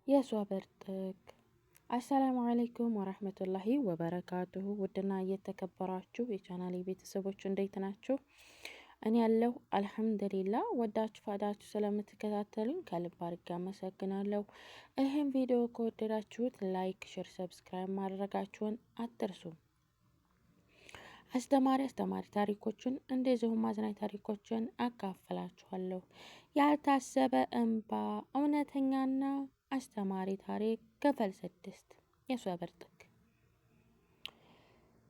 የሶበር ጥግ። አሰላሙ አለይኩም ወራህመቱላሂ ወበረካቱሁ። ውድና እየተከበራችሁ የቻናሌ ቤተሰቦች እንዴት ናችሁ? እኔ ያለሁ አልሐምዱሊላ። ወዳችሁ ፋዳችሁ ስለምትከታተሉኝ ከልብ አድርጌ አመሰግናለሁ። ይህም ቪዲዮ ከወደዳችሁት ላይክ፣ ሼር፣ ሰብስክራይብ ማድረጋችሁን አትርሱ። አስተማሪ ታሪኮችን እንደዚሁም አዝናኝ ታሪኮችን አካፍላችኋለሁ። ያልታሰበ እንባ፣ እውነተኛና አስተማሪ ታሪክ ክፍል 6 የሶበር ጥግ።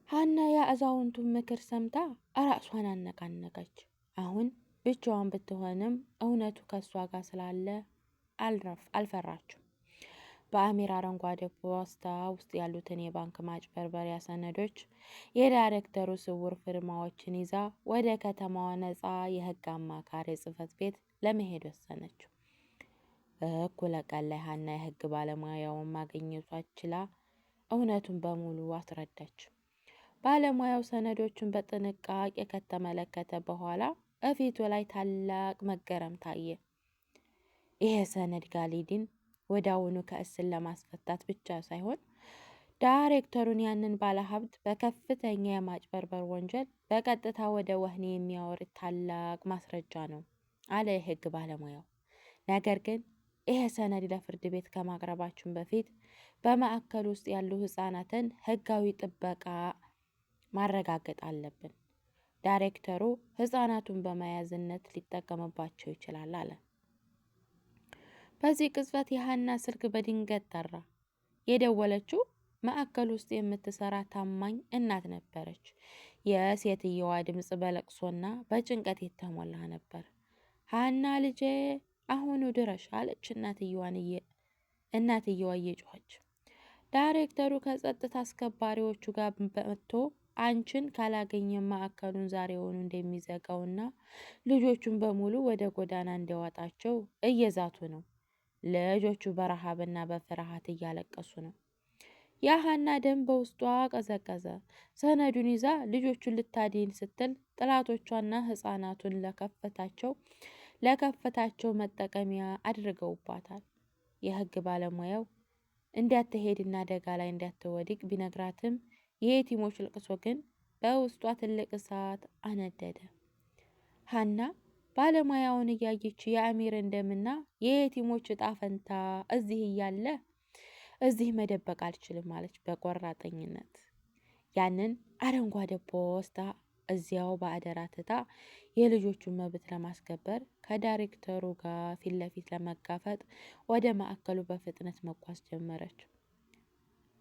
ሀና የአዛውንቱን ምክር ሰምታ ራሷን አነቃነቀች። አሁን ብቻዋን ብትሆንም እውነቱ ከእሷ ጋር ስላለ አልፈራችም። በአሚር አረንጓዴ ፖስታ ውስጥ ያሉትን የባንክ ማጭበርበሪያ ሰነዶች፣ የዳይሬክተሩ ስውር ፊርማዎችን ይዛ ወደ ከተማዋ ነፃ የህግ አማካሪ ጽህፈት ቤት ለመሄድ ወሰነችው። እኩለ ቀን ላይ ሀና የህግ ባለሙያውን ማግኘቷ ችላ እውነቱን በሙሉ አስረዳች። ባለሙያው ሰነዶቹን በጥንቃቄ ከተመለከተ በኋላ እፊቱ ላይ ታላቅ መገረም ታየ። ይሄ ሰነድ ጋሊድን ወዲያውኑ ከእስር ለማስፈታት ብቻ ሳይሆን ዳይሬክተሩን ያንን ባለሀብት በከፍተኛ የማጭበርበር ወንጀል በቀጥታ ወደ ወህኒ የሚያወርድ ታላቅ ማስረጃ ነው አለ የህግ ባለሙያው። ነገር ግን ይሄ ሰነድ ለፍርድ ቤት ከማቅረባችን በፊት በማዕከል ውስጥ ያሉ ህጻናትን ህጋዊ ጥበቃ ማረጋገጥ አለብን። ዳይሬክተሩ ህጻናቱን በመያዝነት ሊጠቀምባቸው ይችላል አለ። በዚህ ቅጽበት የሀና ስልክ በድንገት ጠራ። የደወለችው ማዕከል ውስጥ የምትሰራ ታማኝ እናት ነበረች። የሴትየዋ ድምፅ በለቅሶና በጭንቀት የተሞላ ነበር። ሀና ልጄ አሁኑ ድረሽ አለች እናትየዋ እየጮኸች። ዳይሬክተሩ ከጸጥታ አስከባሪዎቹ ጋር መጥቶ አንቺን ካላገኘ ማዕከሉን ዛሬውኑ እንደሚዘጋውና ልጆቹን በሙሉ ወደ ጎዳና እንዲያወጣቸው እየዛቱ ነው። ልጆቹ በረሃብና በፍርሃት እያለቀሱ ነው። የሀና ደም በውስጧ ቀዘቀዘ። ሰነዱን ይዛ ልጆቹን ልታድን ስትል ጥላቶቿና ህፃናቱን ለከፈታቸው መጠቀሚያ አድርገውባታል። የህግ ባለሙያው እንዳትሄድና አደጋ ላይ እንዳትወድቅ ቢነግራትም የየቲሞች ልቅሶ ግን በውስጧ ትልቅ እሳት አነደደ። ሀና ባለሙያውን እያየች የአሚርን ደምና የየቲሞች እጣ ፈንታ እዚህ እያለ እዚህ መደበቅ አልችልም አለች በቆራጠኝነት። ያንን አረንጓዴ ፖስታ እዚያው በአደራ ትታ የልጆቹን መብት ለማስከበር ከዳይሬክተሩ ጋር ፊት ለፊት ለመጋፈጥ ወደ ማዕከሉ በፍጥነት መጓዝ ጀመረች።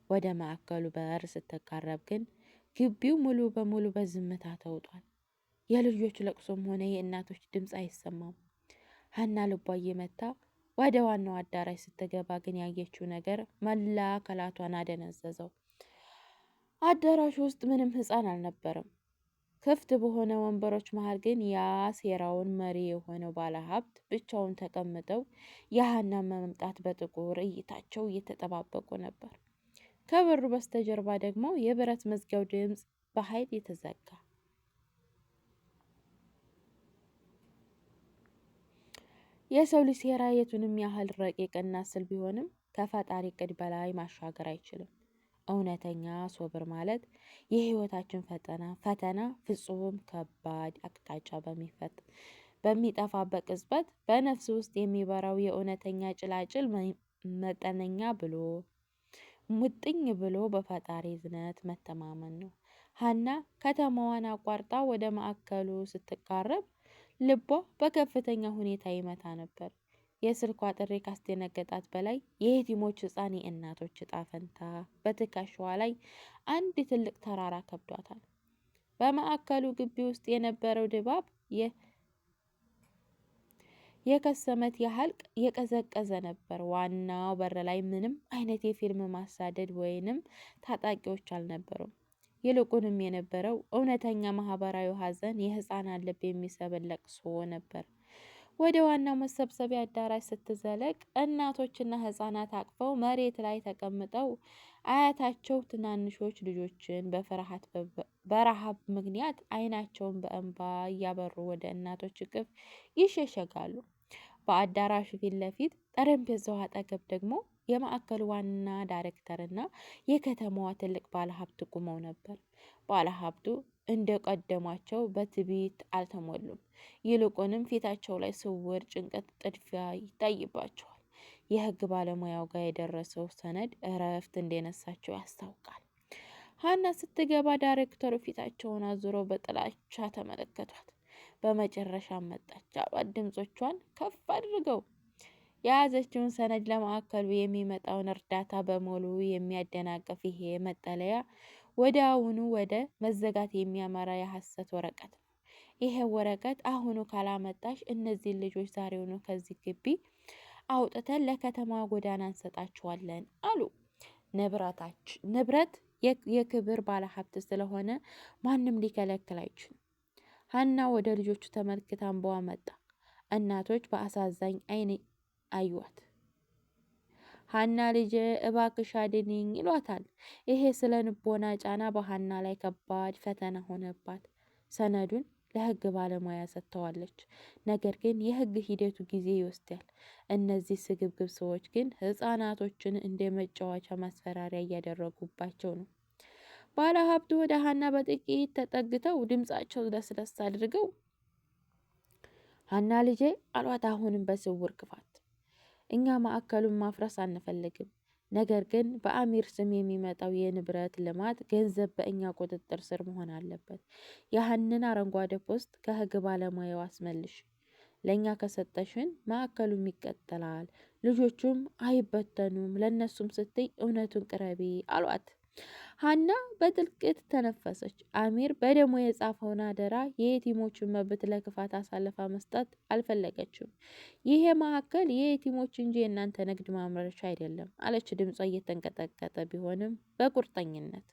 ወደ ማዕከሉ በር ስትቃረብ ግን ግቢው ሙሉ በሙሉ በዝምታ ተውጧል። የልጆች ለቅሶም ሆነ የእናቶች ድምፅ አይሰማም። ሀና ልቧ እየመታ ወደ ዋናው አዳራሽ ስትገባ ግን ያየችው ነገር መላ አካላቷን አደነዘዘው። አዳራሹ ውስጥ ምንም ህፃን አልነበረም። ክፍት በሆነ ወንበሮች መሃል ግን ያ ሴራውን መሪ የሆነው ባለሀብት ብቻውን ተቀምጠው የሀናን መምጣት በጥቁር እይታቸው እየተጠባበቁ ነበር። ከበሩ በስተጀርባ ደግሞ የብረት መዝጊያው ድምፅ በኃይል የተዘጋ። የሰው ልጅ ሴራ የቱንም ያህል ረቂቅና ስል ቢሆንም ከፈጣሪ ዕቅድ በላይ ማሻገር አይችልም። እውነተኛ ሶብር ማለት የህይወታችን ፈተና ፍጹም ከባድ አቅጣጫ በሚጠፋበት ቅጽበት በነፍስ ውስጥ የሚበራው የእውነተኛ ጭላጭል መጠነኛ ብሎ ሙጥኝ ብሎ በፈጣሪ እዝነት መተማመን ነው። ሀና ከተማዋን አቋርጣ ወደ ማዕከሉ ስትቃረብ ልቧ በከፍተኛ ሁኔታ ይመታ ነበር። የስልኳ ጥሪ ካስደነገጣት በላይ የየቲሞች ህፃን የእናቶች እጣ ፈንታ በትከሻዋ ላይ አንድ ትልቅ ተራራ ከብዷታል። በማዕከሉ ግቢ ውስጥ የነበረው ድባብ የከሰመት ያህል የቀዘቀዘ ነበር። ዋናው በር ላይ ምንም አይነት የፊልም ማሳደድ ወይንም ታጣቂዎች አልነበሩም። ይልቁንም የነበረው እውነተኛ ማህበራዊ ሀዘን፣ የህፃናት ልብ የሚሰብር ለቅሶ ነበር። ወደ ዋናው መሰብሰቢያ አዳራሽ ስትዘለቅ እናቶችና ህፃናት አቅፈው መሬት ላይ ተቀምጠው አያታቸው ትናንሾች ልጆችን በረሃብ ምክንያት አይናቸውን በእንባ እያበሩ ወደ እናቶች እቅፍ ይሸሸጋሉ። በአዳራሹ ፊት ለፊት ጠረጴዛው አጠገብ ደግሞ የማዕከሉ ዋና ዳይሬክተርና የከተማዋ ትልቅ ባለሀብት ቆመው ነበር። ባለሀብቱ እንደ ቀደሟቸው በትዕቢት አልተሞሉም። ይልቁንም ፊታቸው ላይ ስውር ጭንቀት፣ ጥድፊያ ይታይባቸዋል። የሕግ ባለሙያው ጋር የደረሰው ሰነድ እረፍት እንደነሳቸው ያስታውቃል። ሀና ስትገባ ዳይሬክተሩ ፊታቸውን አዙረው በጥላቻ ተመለከቷት። በመጨረሻም መጣች አሏት ድምፆቿን ከፍ አድርገው። የያዘችውን ሰነድ ለማዕከሉ የሚመጣውን እርዳታ በሙሉ የሚያደናቅፍ ይሄ መጠለያ ወደ አሁኑ ወደ መዘጋት የሚያመራ የሐሰት ወረቀት ነው። ይሄ ወረቀት አሁኑ ካላመጣሽ እነዚህን ልጆች ዛሬውኑ ከዚህ ግቢ አውጥተን ለከተማ ጎዳና እንሰጣቸዋለን አሉ። ንብረት የክብር ባለሀብት ስለሆነ ማንም ሊከለክል አይችልም። ሀና ወደ ልጆቹ ተመልክታ እንባዋ መጣ። እናቶች በአሳዛኝ አይን አዩዋት። ሀና ልጄ እባክሽ አድኒኝ ይሏታል። ይሄ ስለ ንቦና ጫና በሀና ላይ ከባድ ፈተና ሆነባት። ሰነዱን ለሕግ ባለሙያ ሰጥተዋለች። ነገር ግን የሕግ ሂደቱ ጊዜ ይወስዳል። እነዚህ ስግብግብ ሰዎች ግን ሕፃናቶችን እንደ መጫወቻ ማስፈራሪያ እያደረጉባቸው ነው። ባለሀብቱ ወደ ሀና በጥቂት ተጠግተው ድምፃቸው ለስለስ አድርገው ሀና ልጄ አሏት። አሁንም በስውር ክፋት እኛ ማዕከሉን ማፍረስ አንፈልግም። ነገር ግን በአሚር ስም የሚመጣው የንብረት ልማት ገንዘብ በእኛ ቁጥጥር ስር መሆን አለበት። ያህንን አረንጓዴ ፖስት ከሕግ ባለሙያው አስመልሽ። ለእኛ ከሰጠሽን ማዕከሉም ይቀጥላል፣ ልጆቹም አይበተኑም። ለእነሱም ስትይ እውነቱን ቅረቢ አሏት። ሀና በጥልቀት ተነፈሰች። አሚር በደሞ የጻፈውን አደራ የየቲሞችን መብት ለክፋት አሳልፋ መስጠት አልፈለገችም። ይሄ ማዕከል የየቲሞች እንጂ የእናንተ ንግድ ማምረቻ አይደለም አለች፣ ድምጿ እየተንቀጠቀጠ ቢሆንም በቁርጠኝነት።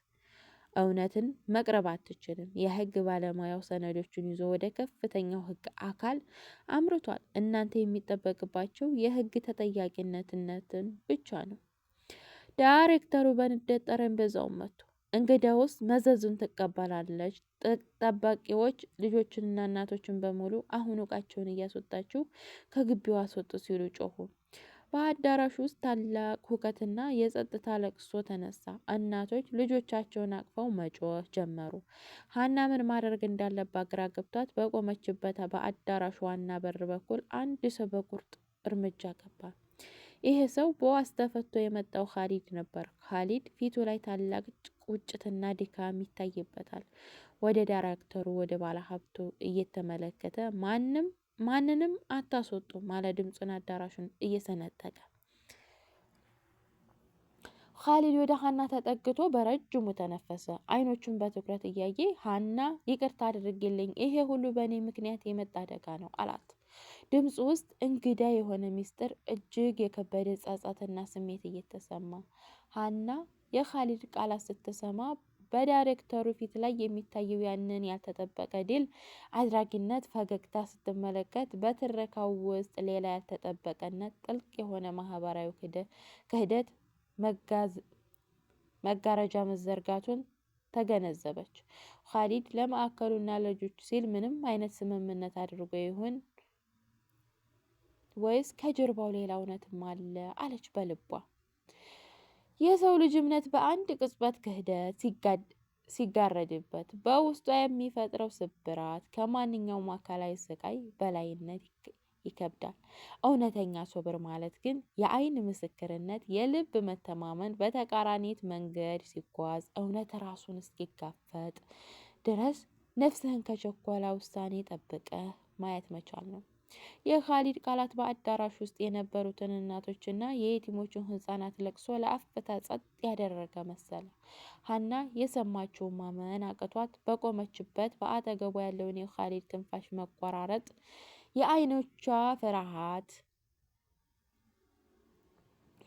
እውነትን መቅረብ አትችልም። የሕግ ባለሙያው ሰነዶቹን ይዞ ወደ ከፍተኛው ሕግ አካል አምርቷል። እናንተ የሚጠበቅባቸው የሕግ ተጠያቂነትን ብቻ ነው። ዳይሬክተሩ በንዴት ጠረጴዛውን መቱ። እንግዲያውስ መዘዙን ትቀበላለች። ጠባቂዎች ልጆችንና እናቶችን በሙሉ አሁን ዕቃቸውን እያስወጣችሁ ከግቢው አስወጡ ሲሉ ጮኹ። በአዳራሹ ውስጥ ታላቅ ሁከትና የጸጥታ ለቅሶ ተነሳ። እናቶች ልጆቻቸውን አቅፈው መጮህ ጀመሩ። ሀና ምን ማድረግ እንዳለባት ግራ ገብቷት በቆመችበት በአዳራሹ ዋና በር በኩል አንድ ሰው በቁርጥ እርምጃ ገባ። ይሄ ሰው በዋስ ተፈቶ የመጣው ካሊድ ነበር። ካሊድ ፊቱ ላይ ታላቅ ቁጭትና ድካም ይታይበታል። ወደ ዳይሬክተሩ ወደ ባለሀብቱ እየተመለከተ ማንንም አታስወጡ ማለት ድምፁን አዳራሹን እየሰነጠቀ። ካሊድ ወደ ሀና ተጠግቶ በረጅሙ ተነፈሰ። አይኖቹን በትኩረት እያየ ሀና ይቅርታ አድርግልኝ፣ ይሄ ሁሉ በእኔ ምክንያት የመጣ አደጋ ነው አላት። ድምፁ ውስጥ እንግዳ የሆነ ሚስጥር፣ እጅግ የከበደ ጸጸትና ስሜት እየተሰማ። ሀና የካሊድ ቃላት ስትሰማ በዳይሬክተሩ ፊት ላይ የሚታየው ያንን ያልተጠበቀ ድል አድራጊነት ፈገግታ ስትመለከት በትረካው ውስጥ ሌላ ያልተጠበቀነት ጥልቅ የሆነ ማህበራዊ ክህደት መጋረጃ መዘርጋቱን ተገነዘበች። ካሊድ ለማዕከሉና ለልጆቹ ሲል ምንም አይነት ስምምነት አድርጎ ይሁን ወይስ ከጀርባው ሌላ እውነትም አለ አለች በልቧ። የሰው ልጅ እምነት በአንድ ቅጽበት ክህደት ሲጋረድበት በውስጧ የሚፈጥረው ስብራት ከማንኛውም አካላዊ ስቃይ በላይነት ይከብዳል። እውነተኛ ሶብር ማለት ግን የአይን ምስክርነት፣ የልብ መተማመን በተቃራኒት መንገድ ሲጓዝ እውነት ራሱን እስኪጋፈጥ ድረስ ነፍስህን ከቸኮላ ውሳኔ ጠብቀህ ማየት መቻል ነው። የካሊድ ቃላት በአዳራሽ ውስጥ የነበሩትን እናቶችና የየቲሞችን ሕፃናት ለቅሶ ለአፍታ ጸጥ ያደረገ መሰለ። ሀና የሰማችውን ማመን አቅቷት በቆመችበት በአጠገቧ ያለውን የካሊድ ትንፋሽ መቆራረጥ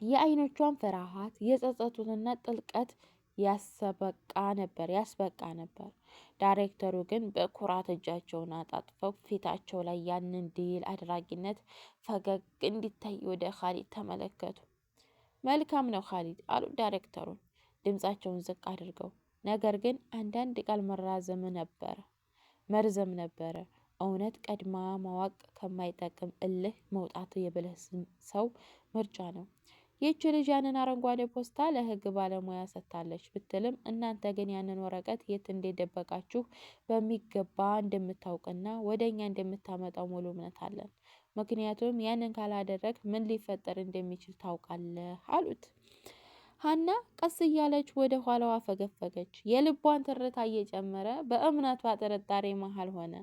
የአይኖቿን ፍርሃት የጸጸቱንና ጥልቀት ያስበቃ ነበር። ዳይሬክተሩ ግን በኩራት እጃቸውን አጣጥፈው ፊታቸው ላይ ያንን ድል አድራጊነት ፈገግ እንዲታይ ወደ ካሊድ ተመለከቱ። መልካም ነው ካሊድ አሉ ዳይሬክተሩን ድምፃቸውን ዝቅ አድርገው። ነገር ግን አንዳንድ ቃል መርዘም ነበረ። እውነት ቀድማ ማወቅ ከማይጠቅም እልህ መውጣቱ የብልህ ሰው ምርጫ ነው። ይህች ልጅ ያንን አረንጓዴ ፖስታ ለህግ ባለሙያ ሰጥታለች ብትልም እናንተ ግን ያንን ወረቀት የት እንደደበቃችሁ በሚገባ እንደምታውቅና ወደ እኛ እንደምታመጣው ሙሉ እምነት አለን። ምክንያቱም ያንን ካላደረግ ምን ሊፈጠር እንደሚችል ታውቃለህ አሉት። ሀና ቀስ እያለች ወደ ኋላዋ ፈገፈገች። የልቧን ትርታ እየጨመረ በእምነቷ ጥርጣሬ መሃል ሆነ።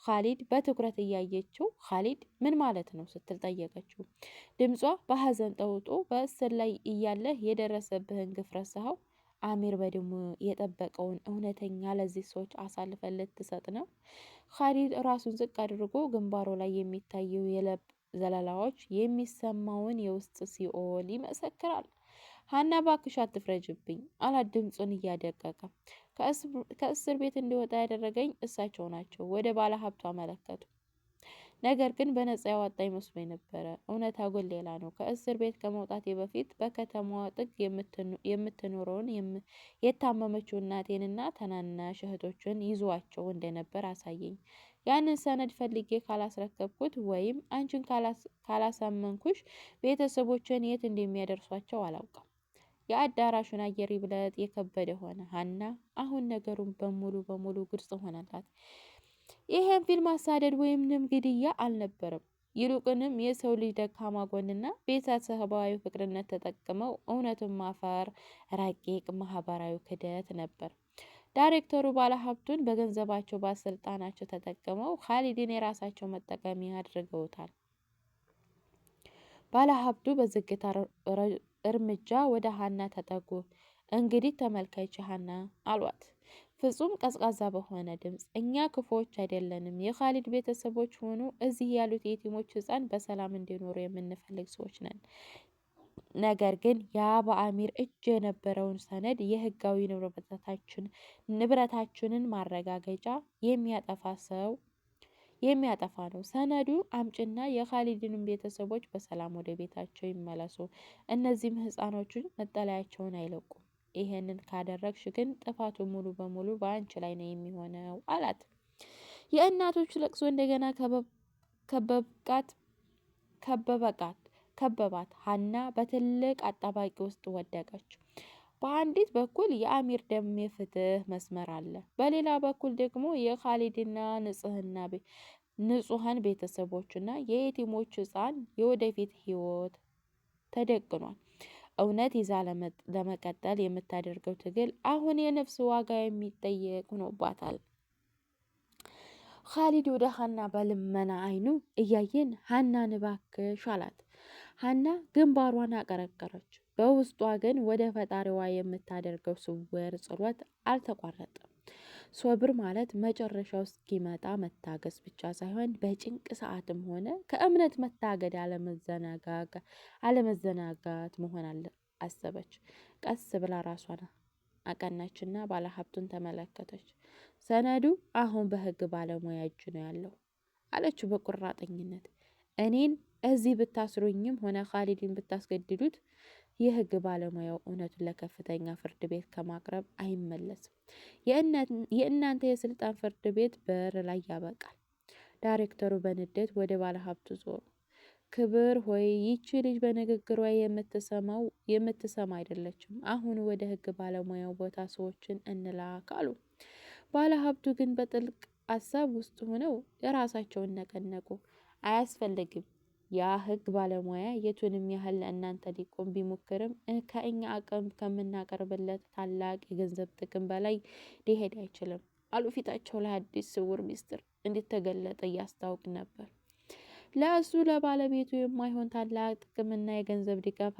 ካሊድ በትኩረት እያየችው ካሊድ ምን ማለት ነው ስትል ጠየቀችው። ድምጿ በሐዘን ጠውጦ በእስር ላይ እያለህ የደረሰብህን ግፍ ረሳኸው? አሚር በደሙ የጠበቀውን እውነተኛ ለዚህ ሰዎች አሳልፈን ልትሰጥ ነው? ካሊድ ራሱን ዝቅ አድርጎ ግንባሩ ላይ የሚታየው የለብ ዘለላዎች የሚሰማውን የውስጥ ሲኦል ይመሰክራል። ሀና ባክሽ አትፍረጅብኝ አላት ድምፁን እያደቀቀ። ከእስር ቤት እንዲወጣ ያደረገኝ እሳቸው ናቸው። ወደ ባለ ሀብቱ አመለከቱ። ነገር ግን በነፃ ያወጣኝ መስሎኝ ነበረ። እውነታው ግን ሌላ ነው። ከእስር ቤት ከመውጣቴ በፊት በከተማዋ ጥግ የምትኖረውን የታመመችው እናቴንና ታናናሽ እህቶችን ይዟቸው እንደነበር አሳየኝ። ያንን ሰነድ ፈልጌ ካላስረከብኩት ወይም አንቺን ካላሳመንኩሽ ቤተሰቦችን የት እንደሚያደርሷቸው አላውቅም። የአዳራሹን አየር ይብለጥ የከበደ ሆነ። ሀና አሁን ነገሩን በሙሉ ግልጽ ሆነላት። ይሄን ፊልም ማሳደድ ወይም ግድያ አልነበረም። ይልቁንም የሰው ልጅ ደካማ ጎንና ቤተሰባዊ ፍቅርነት ተጠቅመው እውነቱን ማፈር ረቂቅ ማህበራዊ ክደት ነበር። ዳይሬክተሩ ባለሀብቱን በገንዘባቸው ባለስልጣናቸው ተጠቅመው ካሊድን የራሳቸው መጠቀሚያ አድርገውታል። ባለሀብቱ በዝግታ እርምጃ ወደ ሀና ተጠጉ። እንግዲህ ተመልከች ሀና አሏት ፍጹም ቀዝቃዛ በሆነ ድምፅ። እኛ ክፉዎች አይደለንም። የካሊድ ቤተሰቦች ሆኑ እዚህ ያሉት የቲሞች ህፃን በሰላም እንዲኖሩ የምንፈልግ ሰዎች ነን። ነገር ግን ያ በአሚር እጅ የነበረውን ሰነድ የህጋዊ ንብረታችንን ማረጋገጫ የሚያጠፋ ነው። ሰነዱ አምጭና የካሊድን ቤተሰቦች በሰላም ወደ ቤታቸው ይመለሱ። እነዚህም ህፃኖቹን መጠለያቸውን አይለቁም። ይሄንን ካደረግሽ ግን ጥፋቱ ሙሉ በሙሉ በአንቺ ላይ ነው የሚሆነው አላት። የእናቶች ለቅሶ እንደገና ከበባት። ሀና በትልቅ አጣባቂ ውስጥ ወደቀች። በአንዲት በኩል የአሚር ደም የፍትህ መስመር አለ፣ በሌላ በኩል ደግሞ የካሊድና ንጹሐን ቤተሰቦችና የየቲሞች ህፃን የወደፊት ህይወት ተደቅኗል። እውነት ይዛ ለመቀጠል የምታደርገው ትግል አሁን የነፍስ ዋጋ የሚጠየቅ ሆኖባታል። ካሊድ ወደ ሀና በልመና አይኑ እያየን ሀናን እባክሽ አላት። ሀና ግንባሯን አቀረቀረች። በውስጧ ግን ወደ ፈጣሪዋ የምታደርገው ስውር ጸሎት አልተቋረጠም። ሶብር ማለት መጨረሻው እስኪመጣ መታገስ ብቻ ሳይሆን በጭንቅ ሰዓትም ሆነ ከእምነት መታገድ አለመዘናጋት መሆን አሰበች። ቀስ ብላ ራሷን አቀናችና ባለሀብቱን ተመለከተች። ሰነዱ አሁን በህግ ባለሙያ እጅ ነው ያለው አለችው በቁራጠኝነት። እኔን እዚህ ብታስሩኝም ሆነ ካሊድን ብታስገድዱት የህግ ባለሙያው እውነቱን ለከፍተኛ ፍርድ ቤት ከማቅረብ አይመለስም። የእናንተ የስልጣን ፍርድ ቤት በር ላይ ያበቃል። ዳይሬክተሩ በንዴት ወደ ባለሀብቱ ዞሩ። ክብር ሆይ ይቺ ልጅ በንግግሯ የምትሰማ አይደለችም። አሁን ወደ ህግ ባለሙያው ቦታ ሰዎችን እንላክ አሉ። ባለሀብቱ ግን በጥልቅ ሀሳብ ውስጥ ሆነው የራሳቸውን ነቀነቁ። አያስፈልግም። ያ ህግ ባለሙያ የቱንም ያህል ለእናንተ ሊቆም ቢሞክርም ከእኛ አቅም ከምናቀርብለት ታላቅ የገንዘብ ጥቅም በላይ ሊሄድ አይችልም አሉ። ፊታቸው ላይ አዲስ ስውር ሚስጥር እንዲተገለጠ እያስታውቅ ነበር። ለእሱ ለባለቤቱ የማይሆን ታላቅ ጥቅምና የገንዘብ ድጋፍ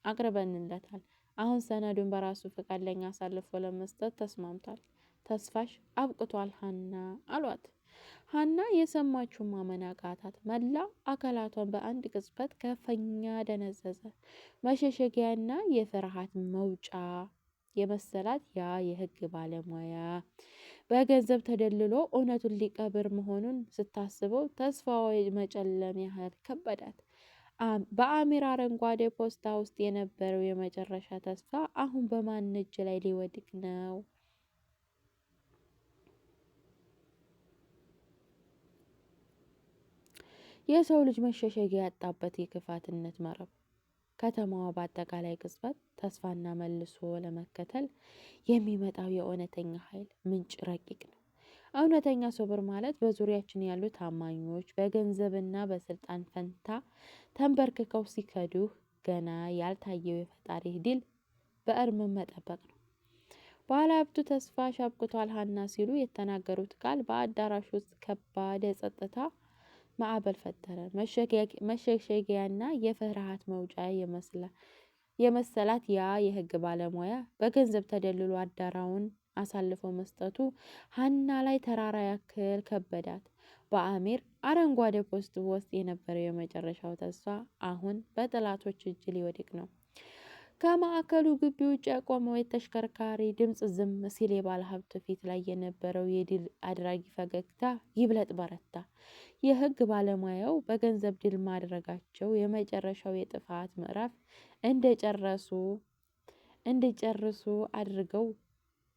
አቅርበንለታል። አሁን ሰነዱን በራሱ ፈቃድ ለኛ አሳልፎ ለመስጠት ተስማምቷል። ተስፋሽ አብቅቷል ሀና አሏት። ሀና የሰማችው ማመን አቃታት። መላ አካላቷን በአንድ ቅጽበት ከፍተኛ ደነዘዘ። መሸሸጊያና የፍርሃት መውጫ የመሰላት ያ የህግ ባለሙያ በገንዘብ ተደልሎ እውነቱን ሊቀብር መሆኑን ስታስበው ተስፋዋ መጨለም ያህል ከበዳት። በአሚር አረንጓዴ ፖስታ ውስጥ የነበረው የመጨረሻ ተስፋ አሁን በማን እጅ ላይ ሊወድቅ ነው? የሰው ልጅ መሸሸጊያ ያጣበት የክፋትነት መረብ። ከተማዋ በአጠቃላይ ቅጽበት ተስፋና መልሶ ለመከተል የሚመጣው የእውነተኛ ኃይል ምንጭ ረቂቅ ነው። እውነተኛ ሶብር ማለት በዙሪያችን ያሉ ታማኞች በገንዘብና በስልጣን ፈንታ ተንበርክከው ሲከዱህ ገና ያልታየው የፈጣሪ ድል በእርም መጠበቅ ነው። ባለሀብቱ ተስፋ ሻብቅቷል ሀና ሲሉ የተናገሩት ቃል በአዳራሽ ውስጥ ከባድ የጸጥታ ማዕበል ፈጠረ። መሸሸጊያና የፍርሃት መውጫ የመሰላት ያ የህግ ባለሙያ በገንዘብ ተደልሎ አዳራውን አሳልፎ መስጠቱ ሀና ላይ ተራራ ያክል ከበዳት። በአሚር አረንጓዴ ፖስት ውስጥ የነበረው የመጨረሻው ተስፋ አሁን በጠላቶች እጅ ሊወድቅ ነው። ከማዕከሉ ግቢ ውጭ ያቆመው የተሽከርካሪ ድምፅ ዝም ሲል የባለ ሀብት ፊት ላይ የነበረው የድል አድራጊ ፈገግታ ይብለጥ በረታ። የህግ ባለሙያው በገንዘብ ድል ማድረጋቸው የመጨረሻው የጥፋት ምዕራፍ እንዲጨርሱ አድርገው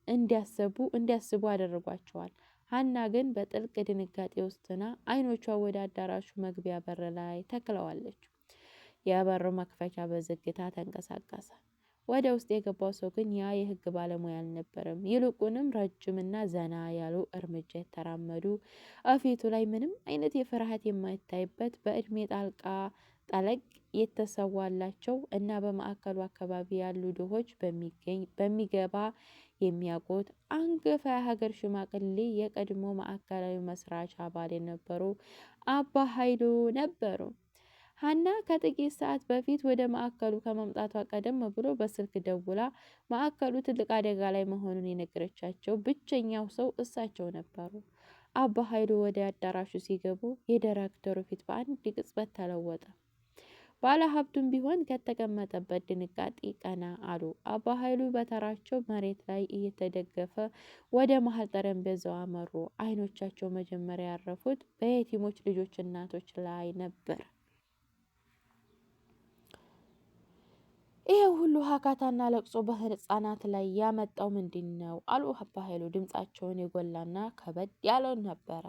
እንዲያስቡ አደረጓቸዋል። ሀና ግን በጥልቅ ድንጋጤ ውስጥና አይኖቿ ወደ አዳራሹ መግቢያ በር ላይ ተክለዋለች። የበሩ መክፈቻ በዝግታ ተንቀሳቀሰ። ወደ ውስጥ የገባው ሰው ግን ያ የህግ ባለሙያ አልነበረም። ይልቁንም ረጅምና ዘና ያሉ እርምጃ የተራመዱ፣ እፊቱ ላይ ምንም አይነት የፍርሃት የማይታይበት፣ በእድሜ ጠለቅ የተሰዋላቸው እና በማዕከሉ አካባቢ ያሉ ድሆች በሚገባ የሚያውቁት አንጋፋ የሀገር ሽማግሌ የቀድሞ ማዕከላዊ መስራች አባል የነበሩ አባ ኃይሉ ነበሩ። ሀና ከጥቂት ሰዓት በፊት ወደ ማዕከሉ ከመምጣቷ ቀደም ብሎ በስልክ ደውላ ማዕከሉ ትልቅ አደጋ ላይ መሆኑን የነገረቻቸው ብቸኛው ሰው እሳቸው ነበሩ። አባ ኃይሉ ወደ አዳራሹ ሲገቡ የዳይሬክተሩ ፊት በአንድ ቅጽበት ተለወጠ። ባለ ሀብቱም ቢሆን ከተቀመጠበት ድንጋጤ ቀና አሉ። አባ ኃይሉ በተራቸው መሬት ላይ እየተደገፈ ወደ መሀል ጠረጴዛው አመሩ። አይኖቻቸው መጀመሪያ ያረፉት በየቲሞች ልጆች እናቶች ላይ ነበር። ይሄ ሁሉ ሀካታና ለቅሶ በህፃናት ላይ ያመጣው ምንድን ነው? አሉ አባ ኃይሉ። ድምፃቸውን የጎላና ከበድ ያለው ነበረ።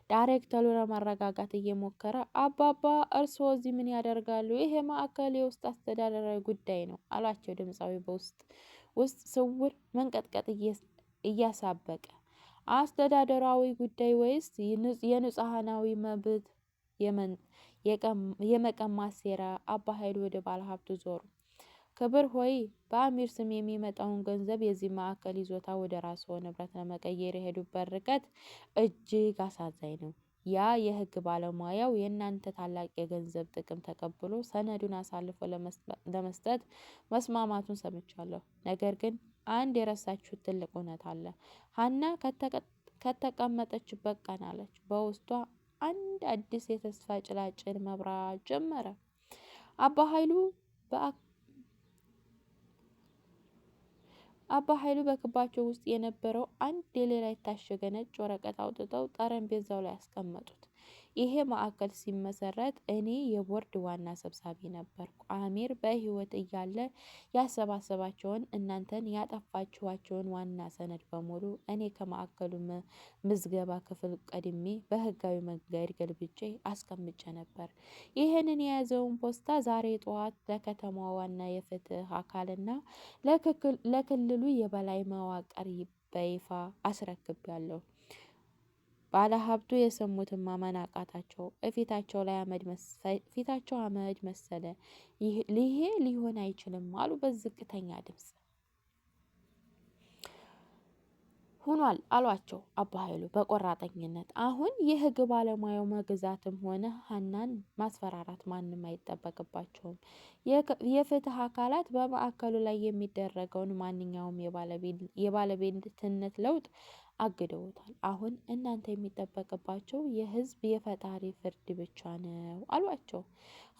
ዳይሬክተሩ ለማረጋጋት እየሞከረ አባባ እርስዎ እዚህ ምን ያደርጋሉ? ይሄ ማዕከል የውስጥ አስተዳደራዊ ጉዳይ ነው አሏቸው። ድምፃዊ ውስጥ ስውር መንቀጥቀጥ እያሳበቀ አስተዳደራዊ ጉዳይ ወይስ የንጹሐናዊ መብት የመቀማት ሴራ? አባ ኃይሉ ወደ ባለሀብቱ ዞሩ። ክብር ሆይ በአሚር ስም የሚመጣውን ገንዘብ የዚህ ማዕከል ይዞታ ወደ ራስዎ ንብረት ለመቀየር የሄዱበት ርቀት እጅግ አሳዛኝ ነው። ያ የህግ ባለሙያው የእናንተ ታላቅ የገንዘብ ጥቅም ተቀብሎ ሰነዱን አሳልፎ ለመስጠት መስማማቱን ሰምቻለሁ። ነገር ግን አንድ የረሳችሁት ትልቅ እውነት አለ። ሀና ከተቀመጠችበት ቀን አለች፣ በውስጧ አንድ አዲስ የተስፋ ጭላጭል መብራት ጀመረ። አባ ኃይሉ በክባቸው ውስጥ የነበረው አንድ የሌላ የታሸገ ነጭ ወረቀት አውጥተው ጠረጴዛው ላይ አስቀመጡት። ይሄ ማዕከል ሲመሰረት እኔ የቦርድ ዋና ሰብሳቢ ነበርኩ። አሚር በህይወት እያለ ያሰባሰባቸውን እናንተን ያጠፋችኋቸውን ዋና ሰነድ በሙሉ እኔ ከማዕከሉ ምዝገባ ክፍል ቀድሜ በህጋዊ መንገድ ገልብጬ አስቀምጬ ነበር። ይህንን የያዘውን ፖስታ ዛሬ ጠዋት ለከተማዋ ዋና የፍትህ አካልና ለክልሉ የበላይ መዋቅር በይፋ አስረክቤያለሁ። ባለሀብቱ የሰሙትን ማመን አቃታቸው። ፊታቸው አመድ መሰለ። ይሄ ሊሆን አይችልም አሉ በዝቅተኛ ድምፅ። ሆኗል አሏቸው አባ ኃይሉ በቆራጠኝነት። አሁን የህግ ባለሙያው መግዛትም ሆነ ሀናን ማስፈራራት ማንም አይጠበቅባቸውም። የፍትህ አካላት በማዕከሉ ላይ የሚደረገውን ማንኛውም የባለቤትነት ለውጥ አግደውታል። አሁን እናንተ የሚጠበቅባቸው የህዝብ የፈጣሪ ፍርድ ብቻ ነው አሏቸው።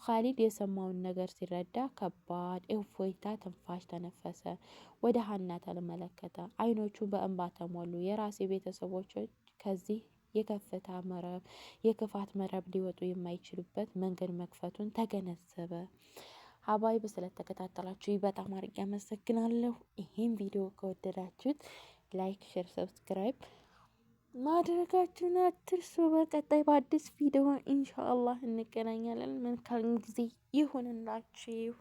ካሊድ የሰማውን ነገር ሲረዳ ከባድ እፎይታ ትንፋሽ ተነፈሰ። ወደ ሀና ተመለከተ። አይኖቹ በእንባ ተሞሉ። የራሴ ቤተሰቦች ከዚህ የክፋት መረብ ሊወጡ የማይችሉበት መንገድ መክፈቱን ተገነዘበ። ሀባይብ ስለተከታተላችሁ በጣም አድርጌ አመሰግናለሁ። ይህን ቪዲዮ ከወደዳችሁት ላይክ፣ ሼር፣ ሰብስክራይብ ማድረጋችሁን አትርሱ። በቀጣይ በአዲስ ቪዲዮ ኢንሻአላህ እንገናኛለን። መልካም ጊዜ ይሁንላችሁ።